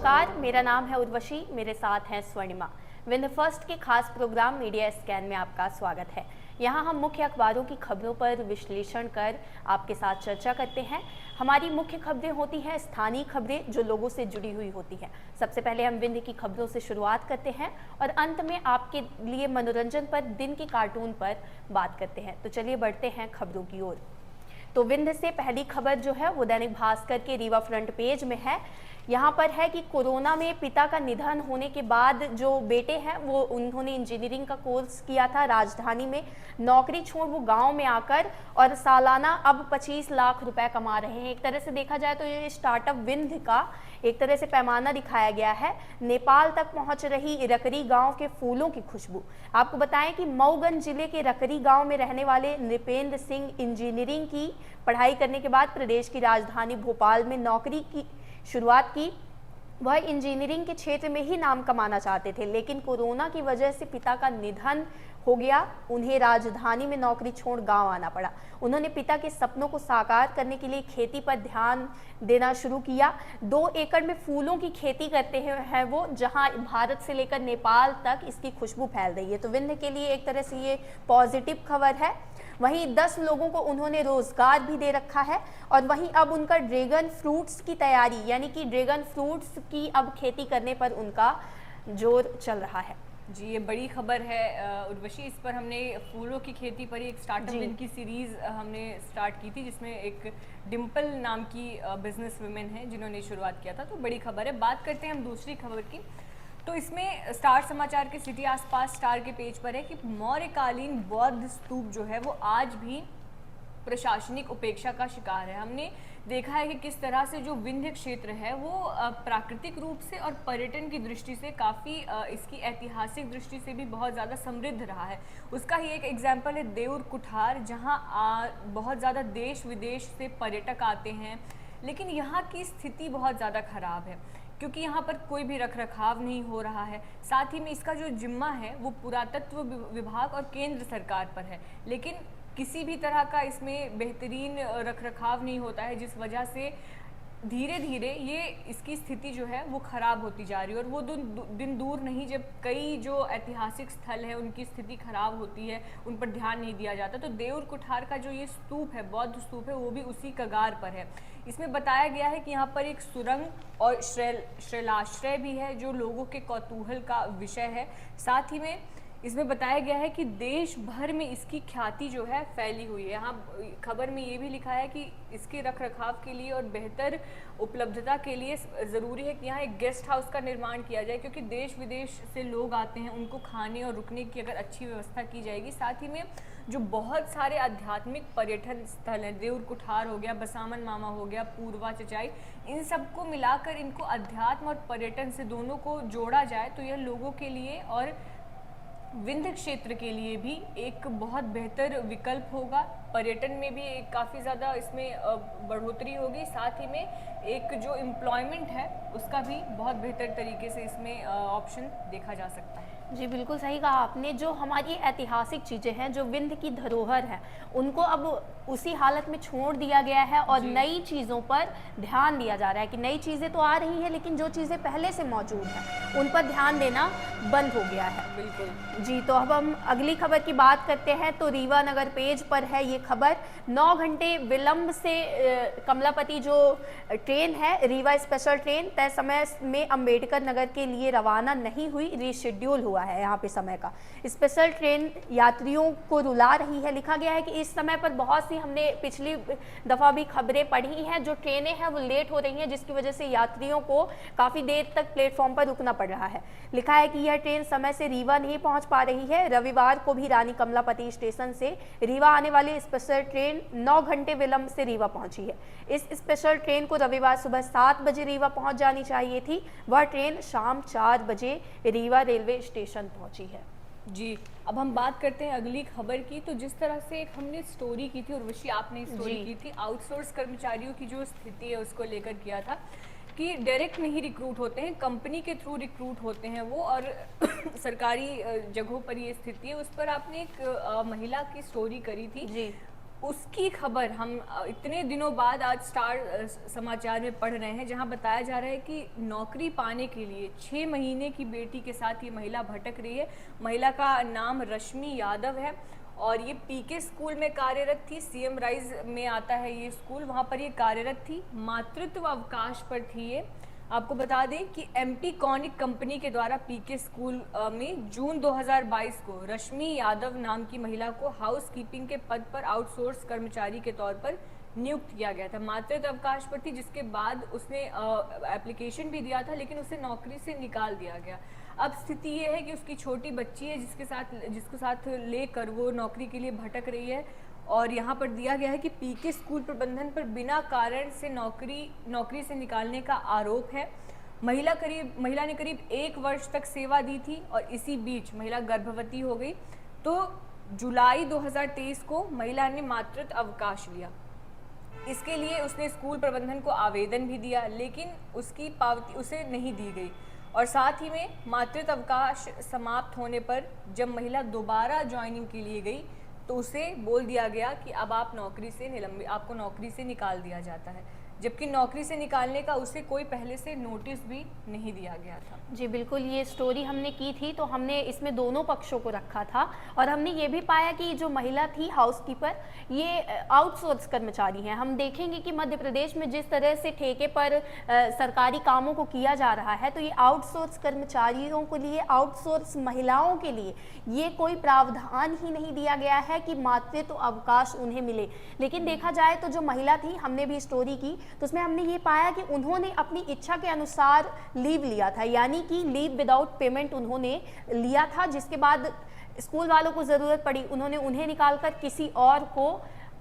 नमस्कार, मेरा नाम है उर्वशी, मेरे साथ हैं स्वर्णिमा। विंध्य फर्स्ट के खास प्रोग्राम मीडिया स्कैन में आपका स्वागत है। यहाँ हम मुख्य अखबारों की खबरों पर विश्लेषण कर आपके साथ चर्चा करते हैं। हमारी मुख्य खबरें होती हैं स्थानीय खबरें जो लोगों से जुड़ी हुई होती हैं। सबसे पहले हम विंध्य की खबरों से शुरुआत करते हैं और अंत में आपके लिए मनोरंजन पर दिन के कार्टून पर बात करते हैं। तो चलिए बढ़ते हैं खबरों की ओर। तो विंध्य से पहली खबर जो है वो दैनिक भास्कर के रीवा फ्रंट पेज में है। यहाँ पर है कि कोरोना में पिता का निधन होने के बाद जो बेटे हैं वो उन्होंने इंजीनियरिंग का कोर्स किया था राजधानी में, नौकरी छोड़ वो गांव में आकर और सालाना अब 25 लाख रुपए कमा रहे हैं। एक तरह से देखा जाए तो ये स्टार्टअप विंध्य का एक तरह से पैमाना दिखाया गया है। नेपाल तक पहुंच रही रकरी गांव के फूलों की खुशबू। आपको बताएं कि मऊगंज जिले के रकरी गांव में रहने वाले नृपेंद्र सिंह इंजीनियरिंग की पढ़ाई करने के बाद प्रदेश की राजधानी भोपाल में नौकरी की शुरुआत की। वह इंजीनियरिंग के क्षेत्र में ही नाम कमाना चाहते थे, लेकिन कोरोना की वजह से पिता का निधन हो गया। उन्हें राजधानी में नौकरी छोड़ गांव आना पड़ा। उन्होंने पिता के सपनों को साकार करने के लिए खेती पर ध्यान देना शुरू किया। 2 एकड़ में फूलों की खेती करते हैं वो, जहां भारत से लेकर नेपाल तक इसकी खुशबू फैल रही है। तो विंध्य के लिए एक तरह से ये पॉजिटिव खबर है। वहीं 10 लोगों को उन्होंने रोजगार भी दे रखा है और वहीं अब उनका ड्रैगन फ्रूट्स की तैयारी, यानी कि ड्रैगन फ्रूट्स की अब खेती करने पर उनका जोर चल रहा है। जी, ये बड़ी खबर है उर्वशी। इस पर हमने फूलों की खेती पर एक स्टार्टअप दिन की सीरीज हमने स्टार्ट की थी, जिसमें एक डिम्पल नाम की बिजनेस वुमेन है जिन्होंने शुरुआत किया था। तो बड़ी खबर है। बात करते हैं हम दूसरी खबर की। तो इसमें स्टार समाचार के सिटी आसपास स्टार के पेज पर है कि मौर्यकालीन बौद्ध स्तूप जो है वो आज भी प्रशासनिक उपेक्षा का शिकार है। हमने देखा है कि किस तरह से जो विंध्य क्षेत्र है वो प्राकृतिक रूप से और पर्यटन की दृष्टि से काफ़ी इसकी ऐतिहासिक दृष्टि से भी बहुत ज़्यादा समृद्ध रहा है। उसका ही एक एग्जाम्पल है देउर कुठार, जहाँ बहुत ज़्यादा देश विदेश से पर्यटक आते हैं, लेकिन यहाँ की स्थिति बहुत ज़्यादा खराब है क्योंकि यहाँ पर कोई भी रखरखाव नहीं हो रहा है। साथ ही में इसका जो जिम्मा है वो पुरातत्व विभाग और केंद्र सरकार पर है, लेकिन किसी भी तरह का इसमें बेहतरीन रखरखाव नहीं होता है, जिस वजह से धीरे धीरे ये इसकी स्थिति जो है वो खराब होती जा रही है। और वो दिन दूर नहीं जब कई जो ऐतिहासिक स्थल है उनकी स्थिति खराब होती है, उन पर ध्यान नहीं दिया जाता। तो देउर कुठार का जो ये स्तूप है, बौद्ध स्तूप है, वो भी उसी कगार पर है। इसमें बताया गया है कि यहाँ पर एक सुरंग और शैलाश्रय भी है जो लोगों के कौतूहल का विषय है। साथ ही में इसमें बताया गया है कि देश भर में इसकी ख्याति जो है फैली हुई है। यहाँ खबर में ये भी लिखा है कि इसके रखरखाव के लिए और बेहतर उपलब्धता के लिए ज़रूरी है कि यहाँ एक गेस्ट हाउस का निर्माण किया जाए, क्योंकि देश विदेश से लोग आते हैं, उनको खाने और रुकने की अगर अच्छी व्यवस्था की जाएगी। साथ ही में जो बहुत सारे आध्यात्मिक पर्यटन स्थल हैं, देउर कुठार हो गया, बसामन मामा हो गया, पूर्वा चचाई, इन सबको मिलाकर इनको अध्यात्म और पर्यटन से दोनों को जोड़ा जाए तो यह लोगों के लिए और विंध्य क्षेत्र के लिए भी एक बहुत बेहतर विकल्प होगा। पर्यटन में भी एक काफ़ी ज़्यादा इसमें बढ़ोतरी होगी। साथ ही में एक जो एम्प्लॉयमेंट है उसका भी बहुत बेहतर तरीके से इसमें ऑप्शन देखा जा सकता है। जी बिल्कुल सही कहा आपने। जो हमारी ऐतिहासिक चीज़ें हैं, जो विंध्य की धरोहर है, उनको अब उसी हालत में छोड़ दिया गया है और नई चीज़ों पर ध्यान दिया जा रहा है कि नई चीज़ें तो आ रही हैं, लेकिन जो चीज़ें पहले से मौजूद हैं उन पर ध्यान देना बंद हो गया है। बिल्कुल जी, तो अब हम अगली खबर की बात करते हैं। तो रीवा नगर पेज पर है ये खबर। 9 घंटे विलंब से कमलापति जो ट्रेन है, रीवा स्पेशल ट्रेन, तय समय में अंबेडकर नगर के लिए रवाना नहीं हुई, रीशेड्यूल हुआ है यहाँ पे समय का। स्पेशल ट्रेन यात्रियों को रुला रही है। लिखा गया है कि इस समय पर बहुत सी हमने पिछली दफ़ा भी खबरें पढ़ी हैं, जो ट्रेनें हैं वो लेट हो रही हैं, जिसकी वजह से यात्रियों को काफ़ी देर तक प्लेटफॉर्म पर रुकना पड़ रहा है। लिखा है कि यह ट्रेन समय से रीवा नहीं पहुंच पा रही है। रविवार को भी रानी कमलापति स्टेशन से रीवा आने वाली स्पेशल ट्रेन 9 घंटे विलंब से रीवा पहुंची है। इस स्पेशल ट्रेन को रविवार सुबह 7 बजे रीवा पहुंच जानी चाहिए थी। वह ट्रेन शाम 4 बजे रीवा रेलवे स्टेशन पहुंची है। जी, अब हम बात करते हैं अगली खबर की। तो जिस तरह से एक हमने स्टोरी की थी, उर्वशी आपने स्टोरी की थी आउटसोर्स कर्मचारियों की जो स्थिति है उसको लेकर किया था कि डायरेक्ट नहीं रिक्रूट होते हैं, कंपनी के थ्रू रिक्रूट होते हैं वो, और सरकारी जगहों पर ये स्थिति है। उस पर आपने एक महिला की स्टोरी करी थी। जी। उसकी खबर हम इतने दिनों बाद आज स्टार समाचार में पढ़ रहे हैं, जहां बताया जा रहा है कि नौकरी पाने के लिए 6 महीने की बेटी के साथ ये महिला भटक रही है। महिला का नाम रश्मि यादव है और ये पीके स्कूल में कार्यरत थी। सीएम राइज में आता है ये स्कूल, वहाँ पर ये कार्यरत थी। मातृत्व अवकाश पर थी ये। आपको बता दें कि एमटी कॉनिक कंपनी के द्वारा पीके स्कूल में जून 2022 को रश्मि यादव नाम की महिला को हाउस कीपिंग के पद पर आउटसोर्स कर्मचारी के तौर पर नियुक्त किया गया था। मातृत्व अवकाश पर थी, जिसके बाद उसने एप्लीकेशन भी दिया था, लेकिन उसे नौकरी से निकाल दिया गया। अब स्थिति ये है कि उसकी छोटी बच्ची है जिसके साथ लेकर वो नौकरी के लिए भटक रही है और यहाँ पर दिया गया है कि पीके स्कूल प्रबंधन पर बिना कारण से नौकरी से निकालने का आरोप है। महिला ने करीब 1 वर्ष तक सेवा दी थी और इसी बीच महिला गर्भवती हो गई। तो जुलाई 2023 को महिला ने मातृत्व अवकाश लिया। इसके लिए उसने स्कूल प्रबंधन को आवेदन भी दिया, लेकिन उसकी पावती उसे नहीं दी गई। और साथ ही में मातृत्व अवकाश समाप्त होने पर जब महिला दोबारा ज्वाइनिंग के लिए गई तो उसे बोल दिया गया कि अब आप आपको नौकरी से निकाल दिया जाता है, जबकि नौकरी से निकालने का उसे कोई पहले से नोटिस भी नहीं दिया गया था। जी बिल्कुल, ये स्टोरी हमने की थी तो हमने इसमें दोनों पक्षों को रखा था और हमने ये भी पाया कि जो महिला थी हाउसकीपर, ये आउटसोर्स कर्मचारी हैं। हम देखेंगे कि मध्य प्रदेश में जिस तरह से ठेके पर सरकारी कामों को किया जा रहा है, तो ये आउटसोर्स कर्मचारियों के लिए, आउटसोर्स महिलाओं के लिए ये कोई प्रावधान ही नहीं दिया गया है कि मातृत्व अवकाश उन्हें मिले। लेकिन देखा जाए तो जो महिला थी, हमने भी स्टोरी की तो उसमें हमने ये पाया कि उन्होंने अपनी इच्छा के अनुसार लीव लिया था, यानी कि लीव विदाउट पेमेंट उन्होंने लिया था, जिसके बाद स्कूल वालों को ज़रूरत पड़ी, उन्हें निकालकर किसी और को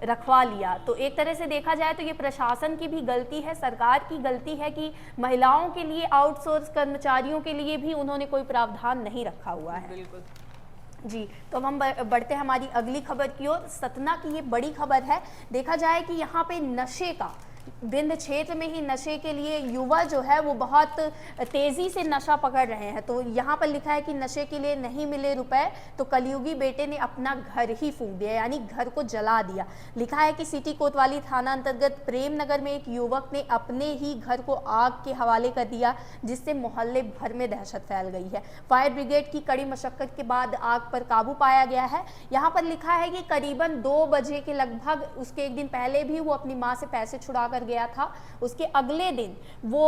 रखवा लिया। तो एक तरह से देखा जाए तो ये प्रशासन की भी गलती है, सरकार की गलती है कि महिलाओं के लिए, आउटसोर्स कर्मचारियों के लिए भी उन्होंने कोई प्रावधान नहीं रखा हुआ है। बिल्कुल जी, तो हम बढ़ते हैं हमारी अगली खबर की ओर। सतना की ये बड़ी खबर है। देखा जाए कि यहाँ पे नशे का विंध्य क्षेत्र में ही नशे के लिए युवा जो है वो बहुत तेज़ी से नशा पकड़ रहे हैं। तो यहाँ पर लिखा है कि नशे के लिए नहीं मिले रुपए तो कलयुगी बेटे ने अपना घर ही फूंक दिया, यानी घर को जला दिया। लिखा है कि सिटी कोतवाली थाना अंतर्गत प्रेम नगर में एक युवक ने अपने ही घर को आग के हवाले कर दिया, जिससे मोहल्ले भर में दहशत फैल गई है। फायर ब्रिगेड की कड़ी मशक्कत के बाद आग पर काबू पाया गया है। यहाँ पर लिखा है कि करीबन 2 बजे के लगभग, उसके एक दिन पहले भी वो अपनी माँ से पैसे छुड़ा कर गया था। उसके अगले दिन वो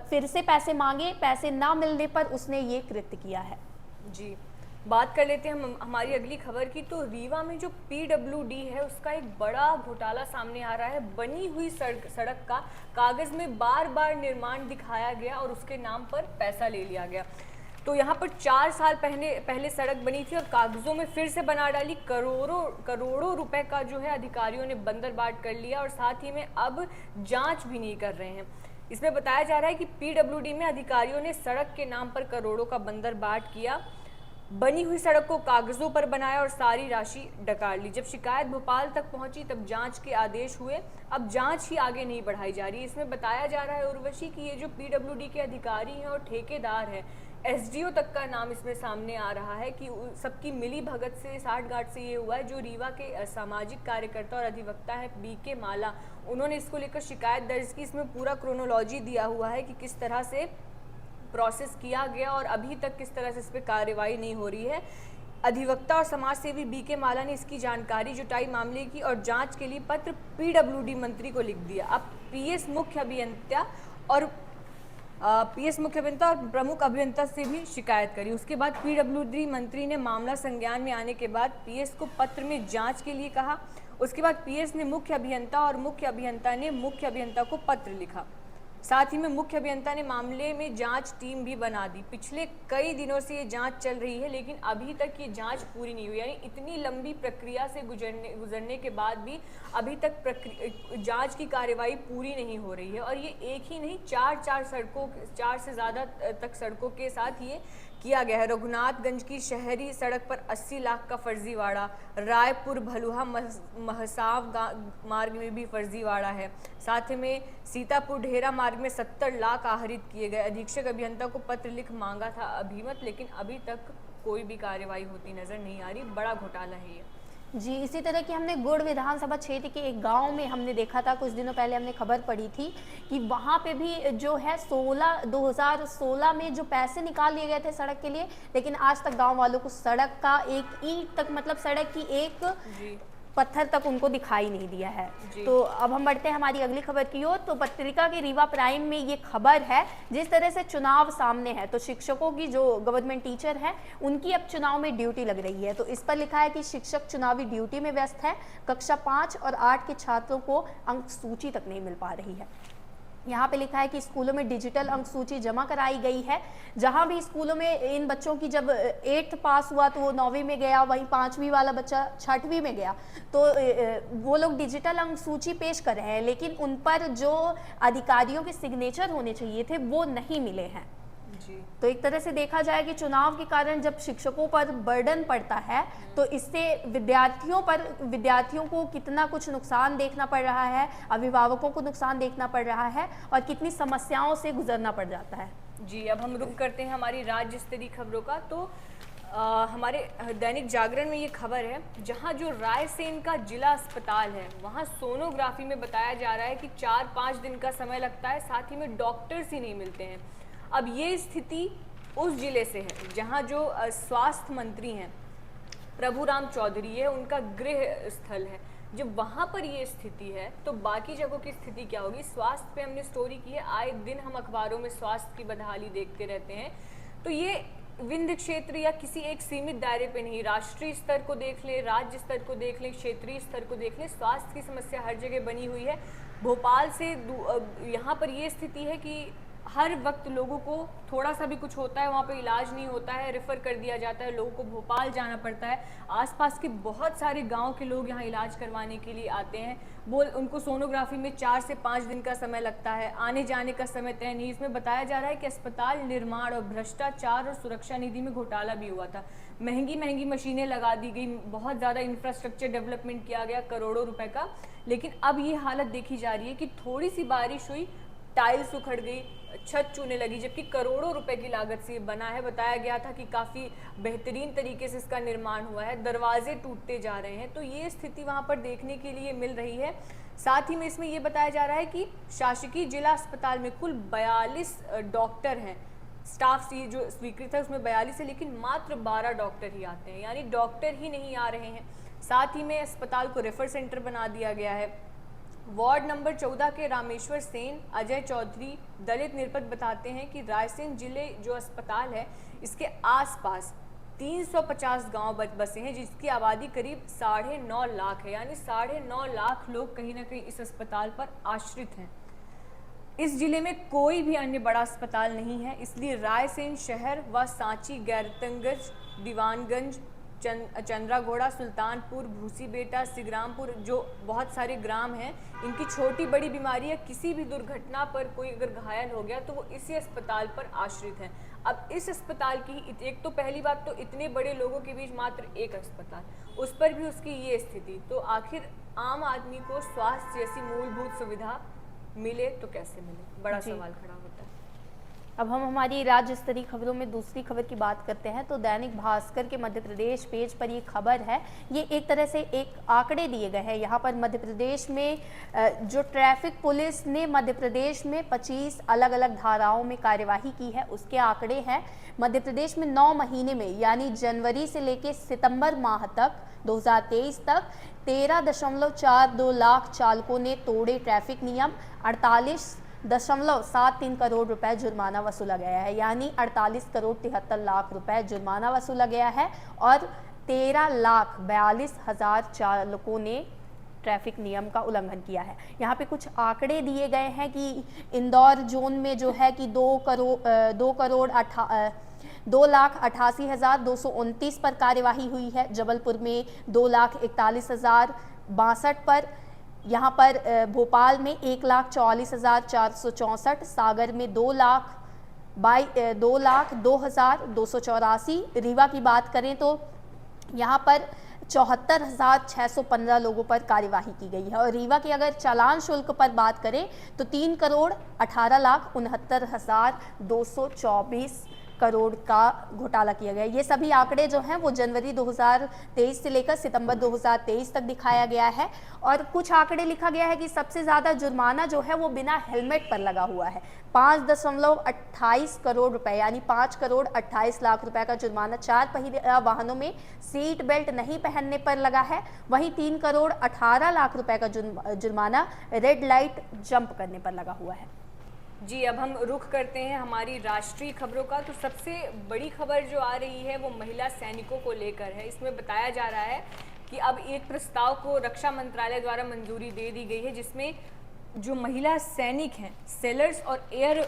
फिर से पैसे मांगे, पैसे ना मिलने पर उसने ये कृत्य किया है। जी, बात कर लेते हैं हम हमारी अगली खबर की। तो रीवा में जो पीडब्ल्यूडी है उसका एक बड़ा घोटाला सामने आ रहा है। बनी हुई सड़क का कागज में बार बार निर्माण दिखाया गया और उसके नाम पर पैसा ले लिया गया। तो यहाँ पर 4 साल पहले सड़क बनी थी और कागजों में फिर से बना डाली। करोड़ों रुपए का जो है अधिकारियों ने बंदरबाट कर लिया और साथ ही में अब जांच भी नहीं कर रहे हैं। इसमें बताया जा रहा है कि पीडब्ल्यूडी में अधिकारियों ने सड़क के नाम पर करोड़ों का बंदरबाट किया, बनी हुई सड़क को कागजों पर बनाया और सारी राशि डकार ली। जब शिकायत भोपाल तक पहुंची तब जांच के आदेश हुए। अब जांच ही आगे नहीं बढ़ाई जा रही। इसमें बताया जा रहा है उर्वशी कि ये जो पीडब्ल्यूडी के अधिकारी हैं और ठेकेदार हैं, एसडीओ तक का नाम इसमें सामने आ रहा है कि सबकी मिली भगत से, साठगांठ से ये हुआ है। जो रीवा के सामाजिक कार्यकर्ता और अधिवक्ता है बीके माला, उन्होंने इसको लेकर शिकायत दर्ज की। इसमें पूरा क्रोनोलॉजी दिया हुआ है कि किस तरह से प्रोसेस किया गया और अभी तक किस तरह से इस पर कार्रवाई नहीं हो रही है। अधिवक्ता और समाज सेवी बीके माला ने इसकी जानकारी जुटाई मामले की और जांच के लिए पत्र पीडब्ल्यूडी मंत्री को लिख दिया। अब पीएस मुख्य अभियंता और प्रमुख अभियंता से भी शिकायत करी। उसके बाद पीडब्ल्यूडी मंत्री ने मामला संज्ञान में आने के बाद पीएस को पत्र में जांच के लिए कहा। उसके बाद पीएस ने मुख्य अभियंता और मुख्य अभियंता ने मुख्य अभियंता को पत्र लिखा। साथ ही में मुख्य अभियंता ने मामले में जांच टीम भी बना दी। पिछले कई दिनों से ये जांच चल रही है, लेकिन अभी तक ये जांच पूरी नहीं हुई। यानी इतनी लंबी प्रक्रिया से गुजरने के बाद भी अभी तक जांच की कार्रवाई पूरी नहीं हो रही है। और ये एक ही नहीं, 4 से ज़्यादा तक सड़कों के साथ ये किया गया है। रघुनाथगंज की शहरी सड़क पर 80 लाख का फर्जीवाड़ा, रायपुर भलुहा महसाव मार्ग में भी फर्जीवाड़ा है। साथ में सीतापुर ढेरा मार्ग में 70 लाख आहरित किए गए। अधीक्षक अभियंता को पत्र लिख मांगा था अभिमत, लेकिन अभी तक कोई भी कार्रवाई होती नजर नहीं आ रही। बड़ा घोटाला है ये। जी, इसी तरह की हमने गुड़ विधानसभा क्षेत्र के एक गांव में हमने देखा था, कुछ दिनों पहले हमने खबर पढ़ी थी कि वहां पे भी जो है 2016 में जो पैसे निकाल लिए गए थे सड़क के लिए, लेकिन आज तक गांव वालों को सड़क का एक ईंट तक, मतलब सड़क की एक जी पत्थर तक उनको दिखाई नहीं दिया है। जी। तो अब हम बढ़ते हैं हमारी अगली खबर की ओर। तो पत्रिका के रीवा प्राइम में ये खबर है, जिस तरह से चुनाव सामने है तो शिक्षकों की जो गवर्नमेंट टीचर है उनकी अब चुनाव में ड्यूटी लग रही है। तो इस पर लिखा है कि शिक्षक चुनावी ड्यूटी में व्यस्त है, कक्षा 5 और 8 के छात्रों को अंक सूची तक नहीं मिल पा रही है। यहाँ पे लिखा है कि स्कूलों में डिजिटल अंक सूची जमा कराई गई है। जहाँ भी स्कूलों में इन बच्चों की जब 8th पास हुआ तो वो 9वीं में गया, वहीं 5वीं वाला बच्चा 6वीं में गया, तो वो लोग डिजिटल अंक सूची पेश कर रहे हैं, लेकिन उन पर जो अधिकारियों के सिग्नेचर होने चाहिए थे वो नहीं मिले हैं। जी। तो एक तरह से देखा जाए कि चुनाव के कारण जब शिक्षकों पर बर्डन पड़ता है तो इससे विद्यार्थियों को कितना कुछ नुकसान देखना पड़ रहा है, अभिभावकों को नुकसान देखना पड़ रहा है और कितनी समस्याओं से गुजरना पड़ जाता है। जी, अब हम रुक करते हैं हमारी राज्य स्तरीय खबरों का। तो हमारे दैनिक जागरण में ये खबर है, जहां जो रायसेन का जिला अस्पताल है वहां सोनोग्राफी में बताया जा रहा है कि 4-5 दिन का समय लगता है, साथ ही में डॉक्टर्स ही नहीं मिलते हैं। अब ये स्थिति उस जिले से है जहां जो स्वास्थ्य मंत्री हैं प्रभुराम चौधरी है, उनका गृह स्थल है। जब वहां पर ये स्थिति है तो बाकी जगहों की स्थिति क्या होगी। स्वास्थ्य पे हमने स्टोरी की है, आए दिन हम अखबारों में स्वास्थ्य की बदहाली देखते रहते हैं। तो ये विंध्य क्षेत्र या किसी एक सीमित दायरे पे नहीं, राष्ट्रीय स्तर को देख ले, राज्य स्तर को देख ले, क्षेत्रीय स्तर को देख ले, स्वास्थ्य की समस्या हर जगह बनी हुई है। भोपाल से यहाँ पर ये स्थिति है कि हर वक्त लोगों को थोड़ा सा भी कुछ होता है, वहाँ पे इलाज नहीं होता है, रेफर कर दिया जाता है, लोगों को भोपाल जाना पड़ता है। आसपास के बहुत सारे गांव के लोग यहाँ इलाज करवाने के लिए आते हैं, उनको सोनोग्राफी में 4 से 5 दिन का समय लगता है, आने जाने का समय तय नहीं। इसमें बताया जा रहा है कि अस्पताल निर्माण और भ्रष्टाचार और सुरक्षा निधि में घोटाला भी हुआ था। महंगी मशीनें लगा दी गई, बहुत ज़्यादा इंफ्रास्ट्रक्चर डेवलपमेंट किया गया करोड़ों रुपए का, लेकिन अब ये हालत देखी जा रही है कि थोड़ी सी बारिश हुई, टाइल्स उखड़ गई, छत चूने लगी, जबकि करोड़ों रुपए की लागत से बना है। बताया गया था कि काफ़ी बेहतरीन तरीके से इसका निर्माण हुआ है, दरवाजे टूटते जा रहे हैं। तो ये स्थिति वहाँ पर देखने के लिए मिल रही है। साथ ही में इसमें ये बताया जा रहा है कि शासकीय जिला अस्पताल में कुल 42 डॉक्टर हैं, स्टाफ सी जो स्वीकृत है उसमें 42 है, लेकिन मात्र 12 डॉक्टर ही आते हैं, यानी डॉक्टर ही नहीं आ रहे हैं। साथ ही में अस्पताल को रेफर सेंटर बना दिया गया है। वार्ड नंबर 14 के रामेश्वर सेन, अजय चौधरी दलित निरपत बताते हैं कि रायसेन जिले जो अस्पताल है इसके आसपास 350 गांव बसे हैं, जिसकी आबादी करीब 9.5 लाख है, यानी 9.5 लाख लोग कहीं ना कहीं इस अस्पताल पर आश्रित हैं। इस जिले में कोई भी अन्य बड़ा अस्पताल नहीं है, इसलिए रायसेन शहर व सांची, गैरतनगंज, दीवानगंज, चंद्राघोड़ा, सुल्तानपुर, भूसीबेटा, सिगरामपुर, जो बहुत सारे ग्राम हैं, इनकी छोटी बड़ी बीमारी या किसी भी दुर्घटना पर कोई अगर घायल हो गया तो वो इसी अस्पताल पर आश्रित हैं। अब इस अस्पताल की एक तो पहली बात तो इतने बड़े लोगों के बीच मात्र एक अस्पताल, उस पर भी उसकी ये स्थिति, तो आखिर आम आदमी को स्वास्थ्य जैसी मूलभूत सुविधा मिले तो कैसे मिले, बड़ा सवाल खड़ा होता है। अब हम हमारी राज्य स्तरीय खबरों में दूसरी खबर की बात करते हैं। तो दैनिक भास्कर के मध्य प्रदेश पेज पर ये खबर है, ये एक तरह से एक आंकड़े दिए गए हैं। यहाँ पर मध्य प्रदेश में जो ट्रैफिक पुलिस ने मध्य प्रदेश में 25 अलग अलग धाराओं में कार्यवाही की है, उसके आंकड़े हैं। मध्य प्रदेश में 9 महीने में, यानी जनवरी से लेकर सितंबर माह तक 2023 तक 13.42 लाख चालकों ने तोड़े ट्रैफिक नियम, 48.73 करोड़ रुपए जुर्माना वसूला गया है, यानी 48 करोड़ 73 लाख रुपए जुर्माना वसूला गया है और 13,42,000 चालकों ने ट्रैफिक नियम का उल्लंघन किया है। यहाँ पे कुछ आंकड़े दिए गए हैं कि इंदौर जोन में जो है कि 2,88,229 पर कार्यवाही हुई है, जबलपुर में 2,41,062 पर, यहाँ पर भोपाल में 1,44,464, सागर में 2,02,284, रीवा की बात करें तो यहाँ पर 74,615 लोगों पर कार्यवाही की गई है। और रीवा की अगर चालान शुल्क पर बात करें तो 3,18,69,224 करोड़ का घोटाला किया गया। ये सभी आंकड़े जो हैं वो जनवरी 2023 से लेकर सितंबर 2023 तक दिखाया गया है। और कुछ आंकड़े लिखा गया है कि सबसे ज़्यादा जुर्माना जो है वो बिना हेलमेट पर लगा हुआ है। 5.28 करोड़ रुपए यानी 5 करोड़ 28 लाख रुपए का जुर्माना 4 पहिया वाहनों में सीट बेल्ट नहीं पहनने पर लगा है। वहीं 3 करोड़ 18 लाख रुपए का जुर्माना रेड लाइट जंप करने पर लगा हुआ है। जी, अब हम रुख करते हैं हमारी राष्ट्रीय खबरों का। तो सबसे बड़ी खबर जो आ रही है वो महिला सैनिकों को लेकर है। इसमें बताया जा रहा है कि अब एक प्रस्ताव को रक्षा मंत्रालय द्वारा मंजूरी दे दी गई है, जिसमें जो महिला सैनिक हैं, सेलर्स और एयर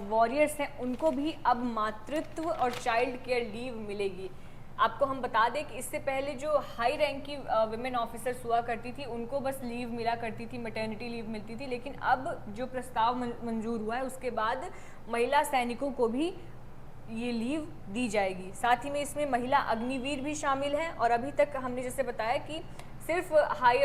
वॉरियर्स हैं, उनको भी अब मातृत्व और चाइल्ड केयर लीव मिलेगी। आपको हम बता दें कि इससे पहले जो हाई रैंक की विमेन ऑफिसर्स हुआ करती थी उनको बस लीव मिला करती थी, मैटरनिटी लीव मिलती थी, लेकिन अब जो प्रस्ताव मंजूर हुआ है उसके बाद महिला सैनिकों को भी ये लीव दी जाएगी। साथ ही में इसमें महिला अग्निवीर भी शामिल हैं। और अभी तक हमने जैसे बताया कि सिर्फ हाई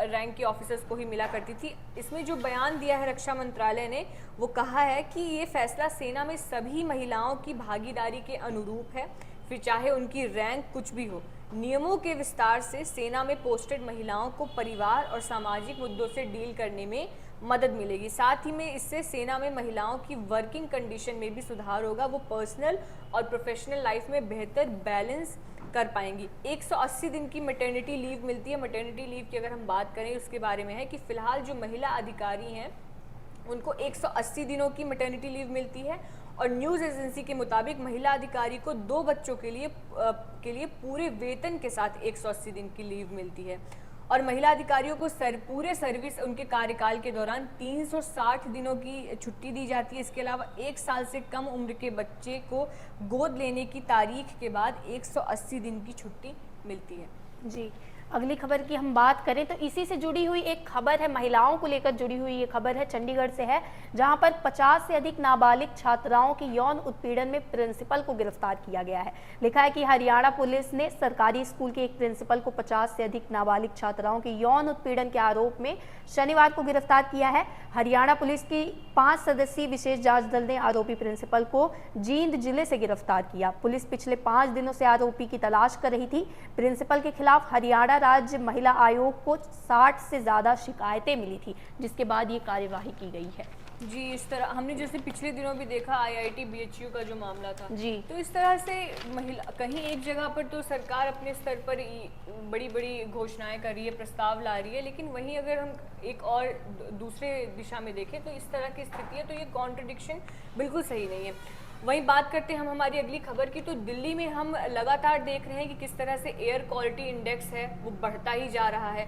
रैंक के ऑफिसर्स को ही मिला करती थी। इसमें जो बयान दिया है रक्षा मंत्रालय ने वो कहा है कि ये फैसला सेना में सभी महिलाओं की भागीदारी के अनुरूप है, फिर चाहे उनकी रैंक कुछ भी हो। नियमों के विस्तार से सेना में पोस्टेड महिलाओं को परिवार और सामाजिक मुद्दों से डील करने में मदद मिलेगी। साथ ही में इससे सेना में महिलाओं की वर्किंग कंडीशन में भी सुधार होगा। वो पर्सनल और प्रोफेशनल लाइफ में बेहतर बैलेंस कर पाएंगी। 180 दिन की मैटरनिटी लीव मिलती है। मैटरनिटी लीव की अगर हम बात करें उसके बारे में है कि फ़िलहाल जो महिला अधिकारी हैं उनको 180 दिनों की मैटरनिटी लीव मिलती है। और न्यूज़ एजेंसी के मुताबिक महिला अधिकारी को 2 बच्चों के लिए पूरे वेतन के साथ 180 दिन की लीव मिलती है। और महिला अधिकारियों को पूरे सर्विस उनके कार्यकाल के दौरान 360 दिनों की छुट्टी दी जाती है। इसके अलावा 1 साल से कम उम्र के बच्चे को गोद लेने की तारीख के बाद 180 दिन की छुट्टी मिलती है। जी, अगली खबर की हम बात करें तो इसी से जुड़ी हुई एक खबर है, महिलाओं को लेकर जुड़ी हुई ये खबर है, चंडीगढ़ से है, जहां पर 50 से अधिक नाबालिग छात्राओं की यौन उत्पीड़न में प्रिंसिपल को गिरफ्तार किया गया है। लिखा है कि हरियाणा पुलिस ने सरकारी स्कूल के एक प्रिंसिपल को 50 से अधिक नाबालिग छात्राओं की यौन उत्पीड़न के आरोप में शनिवार को गिरफ्तार किया है। हरियाणा पुलिस की 5 सदस्यीय विशेष जांच दल ने आरोपी प्रिंसिपल को जींद जिले से गिरफ्तार किया। पुलिस पिछले 5 दिनों से आरोपी की तलाश कर रही थी। प्रिंसिपल के खिलाफ हरियाणा राज्य महिला आयोग को 60 से ज्यादा शिकायतें मिली थी, जिसके बाद ये कार्यवाही की गई है। जी, इस तरह हमने जैसे पिछले दिनों भी देखा IIT BHU का जो मामला था जी, तो इस तरह से महिला कहीं एक जगह पर तो सरकार अपने स्तर पर बड़ी बड़ी घोषणाएं कर रही है, प्रस्ताव ला रही है, लेकिन वहीं अगर हम एक और दूसरे दिशा में देखें तो इस तरह की स्थिति है, तो ये कॉन्ट्रडिक्शन बिल्कुल सही नहीं है। वहीं बात करते हैं हम हमारी अगली खबर की। तो दिल्ली में हम लगातार देख रहे हैं कि किस तरह से एयर क्वालिटी इंडेक्स है वो बढ़ता ही जा रहा है।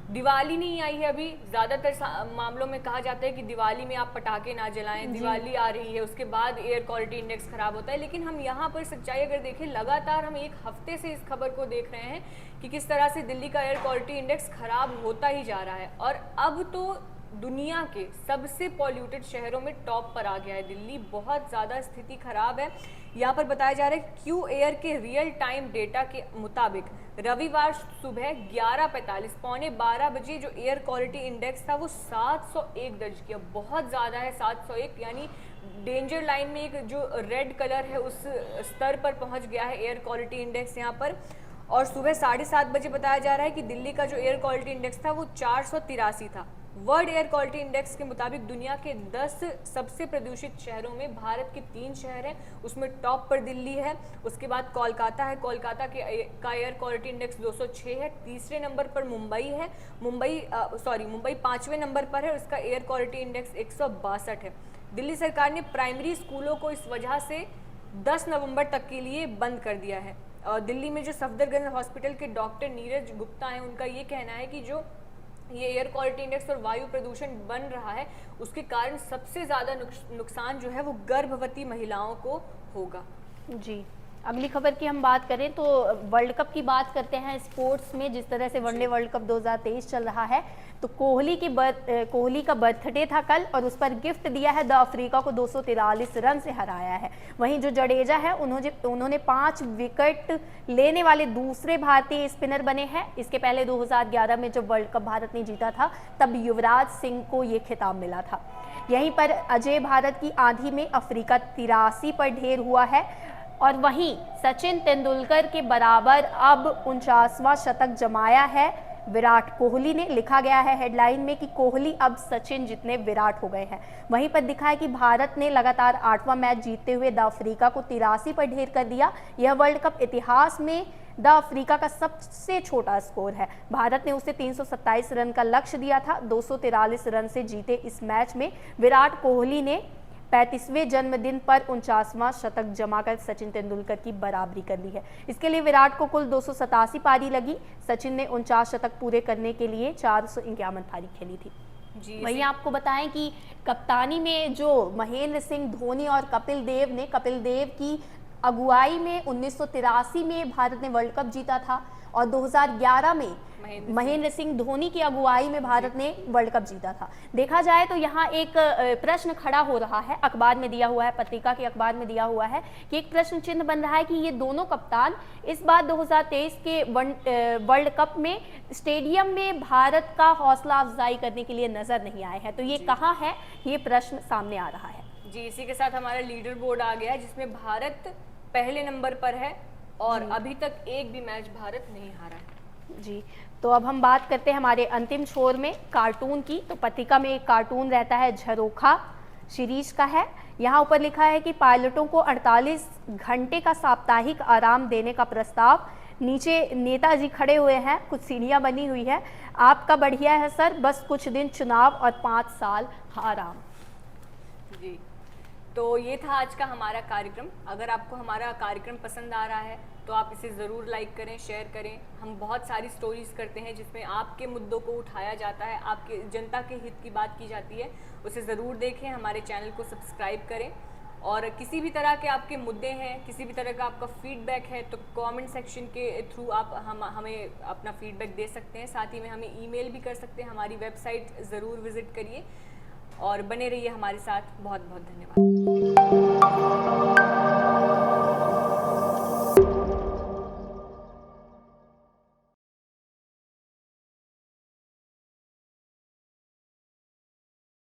दिवाली नहीं आई है अभी, ज़्यादातर मामलों में कहा जाता है कि दिवाली में आप पटाखे ना जलाएं, दिवाली आ रही है उसके बाद एयर क्वालिटी इंडेक्स खराब होता है। लेकिन हम यहाँ पर सच्चाई अगर देखें, लगातार हम 1 हफ्ते से इस खबर को देख रहे हैं कि किस तरह से दिल्ली का एयर क्वालिटी इंडेक्स खराब होता ही जा रहा है। और अब तो दुनिया के सबसे पॉल्यूटेड शहरों में टॉप पर आ गया है दिल्ली। बहुत ज़्यादा स्थिति खराब है। यहाँ पर बताया जा रहा है क्यू एयर के रियल टाइम डेटा के मुताबिक रविवार सुबह 11:45 पौने 12 बजे जो एयर क्वालिटी इंडेक्स था वो 701 दर्ज किया। बहुत ज़्यादा है 701, यानी डेंजर लाइन में एक जो रेड कलर है उस स्तर पर पहुँच गया है एयर क्वालिटी इंडेक्स यहाँ पर। और सुबह 7:30 बजे बताया जा रहा है कि दिल्ली का जो एयर क्वालिटी इंडेक्स था वो 483 था। वर्ल्ड एयर क्वालिटी इंडेक्स के मुताबिक दुनिया के 10 सबसे प्रदूषित शहरों में भारत के 3 शहर हैं, उसमें टॉप पर दिल्ली है, उसके बाद कोलकाता है, कोलकाता का एयर क्वालिटी इंडेक्स 206 है। तीसरे नंबर पर मुंबई है, मुंबई 5वें नंबर पर है, उसका एयर क्वालिटी इंडेक्स 162 है। दिल्ली सरकार ने प्राइमरी स्कूलों को इस वजह से 10 नवंबर तक के लिए बंद कर दिया है। दिल्ली में जो सफदरगंज हॉस्पिटल के डॉक्टर नीरज गुप्ता हैं, उनका ये कहना है कि जो ये एयर क्वालिटी इंडेक्स और वायु प्रदूषण बन रहा है उसके कारण सबसे ज़्यादा नुकसान जो है वो गर्भवती महिलाओं को होगा। जी, अगली खबर की हम बात करें तो वर्ल्ड कप की बात करते हैं। स्पोर्ट्स में जिस तरह से वनडे वर्ल्ड कप 2023 चल रहा है, तो कोहली का बर्थडे था कल और उस पर गिफ्ट दिया है। द अफ्रीका को 243 रन से हराया है। वहीं जो जडेजा है उन्होंने 5 विकेट लेने वाले दूसरे भारतीय स्पिनर बने हैं। इसके पहले 2011 में जब वर्ल्ड कप भारत ने जीता था तब युवराज सिंह को ये खिताब मिला था। यहीं पर अजय भारत की आंधी में अफ्रीका 83 पर ढेर हुआ है और वहीं सचिन तेंदुलकर के बराबर अब 49वां शतक जमाया है विराट कोहली ने। लिखा गया है हेडलाइन में कि कोहली अब सचिन जितने विराट हो गए हैं। वहीं पर दिखा है कि भारत ने लगातार 8वां मैच जीतते हुए द अफ्रीका को 83 पर ढेर कर दिया। यह वर्ल्ड कप इतिहास में द अफ्रीका का सबसे छोटा स्कोर है। भारत ने उसे 327 रन का लक्ष्य दिया था। 243 रन से जीते इस मैच में विराट कोहली ने 35वें जन्मदिन पर 49वां शतक जमाकर सचिन तेंदुलकर की बराबरी कर ली है। इसके लिए विराट को कुल 287 पारी लगी। सचिन ने 49 शतक पूरे करने के लिए 451 पारी खेली थी। वहीं आपको बताएं कि कप्तानी में जो महेंद्र सिंह धोनी और कपिल देव की अगुवाई में 1983 में भारत ने वर्ल्ड कप जीता था और 2011 में महेंद्र सिंह धोनी की अगुवाई में भारत ने वर्ल्ड कप जीता था। देखा जाए तो यहाँ एक प्रश्न खड़ा हो रहा है, अखबार में दिया हुआ है, पत्रिका के अखबार में दिया हुआ है कि एक प्रश्न चिन्ह बन रहा है कि ये दोनों कप्तान इस बार 2023 के वर्ल्ड कप में स्टेडियम में भारत का हौसला अफजाई करने के लिए नजर नहीं आए हैं। तो ये कहाँ है, ये प्रश्न सामने आ रहा है। जी, इसी के साथ हमारा लीडर बोर्ड आ गया है जिसमें भारत पहले नंबर पर है और अभी तक एक भी मैच भारत नहीं हारा है। जी, तो अब हम बात करते हैं हमारे अंतिम छोर में कार्टून की। तो पत्रिका में एक कार्टून रहता है, झरोखा सीरीज का है। यहाँ ऊपर लिखा है कि पायलटों को 48 घंटे का साप्ताहिक आराम देने का प्रस्ताव। नीचे नेताजी खड़े हुए हैं, कुछ सीढ़ियाँ बनी हुई है। आपका बढ़िया है सर, बस कुछ दिन चुनाव और 5 साल आराम। जी, तो ये था आज का हमारा कार्यक्रम। अगर आपको हमारा कार्यक्रम पसंद आ रहा है तो आप इसे ज़रूर लाइक करें, शेयर करें। हम बहुत सारी स्टोरीज़ करते हैं जिसमें आपके मुद्दों को उठाया जाता है, आपके जनता के हित की बात की जाती है। उसे ज़रूर देखें, हमारे चैनल को सब्सक्राइब करें। और किसी भी तरह के आपके मुद्दे हैं, किसी भी तरह का आपका फीडबैक है तो कमेंट सेक्शन के थ्रू आप हमें अपना फीडबैक दे सकते हैं। साथ ही में हमें ईमेल भी कर सकते हैं। हमारी वेबसाइट ज़रूर विज़िट करिए और बने रहिए हमारे साथ। बहुत बहुत धन्यवाद।